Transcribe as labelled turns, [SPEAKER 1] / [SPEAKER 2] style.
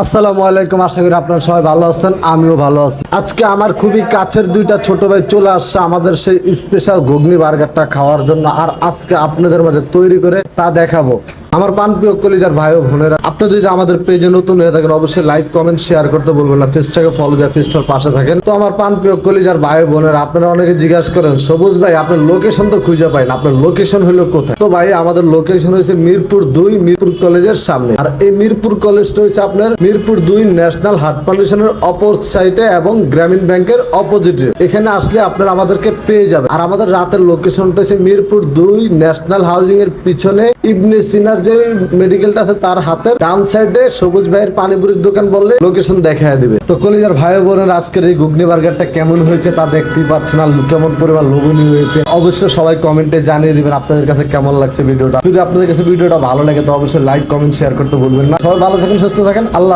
[SPEAKER 1] আসসালামু আলাইকুম, আশা করি আপনারা সবাই ভালো আছেন, আমিও ভালো আছি। আজকে আমার খুবই কাছের দুইটা ছোট ভাই চলে আসছে আমাদের সেই স্পেশাল ঘুগনি বার্গারটা খাওয়ার জন্য। আর আজকে আপনাদের মাঝে তৈরি করে তা দেখাবো। আমার প্রাণপ্রিয় কলিজার ভাই ও বোনেরা, আপনি যদি আমাদের পেজে নতুন হয়ে থাকেন অবশ্যই লাইক কমেন্ট শেয়ার করতে বলবেন না, পেজটাকে ফলো দিয়ে পেজটার পাশে থাকেন। তো আমার প্রাণপ্রিয় কলিজার ভাই ও বোনেরা, আপনারা অনেকে জিজ্ঞাসা করেন সবুজ ভাই আপনার লোকেশন তো খুঁজে পাই না, আপনার লোকেশন হলো কোথায়? তো ভাই আমাদের লোকেশন হয়েছে মিরপুর 2 মিরপুর কলেজের সামনে। আর এই মিরপুর কলেজটা হচ্ছে আপনার মিরপুর 2 ন্যাশনাল হার্ট ফাউন্ডেশনের অপর সাইডে এবং গ্রামীণ ব্যাংকের অপোজিটে। এখানে আসলে আপনারা আমাদেরকে পেয়ে যাবেন। আর আমাদের রাতের লোকেশনটা হচ্ছে মিরপুর 2 ন্যাশনাল হাউজিং এর পিছনে ইবনে সিনার যে মেডিকেলটা আছে তার হাতের ডান সাইডে সবুজ ভাইয়ের পানিপুরির দোকান বললে লোকেশন দেখায় দিবে। তো কলিজার ভাই বোনের আজকের এই ঘুগনি বার্গারটা কেমন হয়েছে তা দেখতেই পাচ্ছেন, আর কেমন পরিমাণ লোভনীয় হয়েছে অবশ্যই সবাই কমেন্টে জানিয়ে দিবেন আপনাদের কাছে কেমন লাগছে ভিডিওটা। যদি আপনাদের কাছে ভিডিওটা ভালো লাগে তো অবশ্যই লাইক কমেন্ট শেয়ার করতে ভুলবেন না। সবাই ভালো থাকেন, সুস্থ থাকেন, আল্লাহ।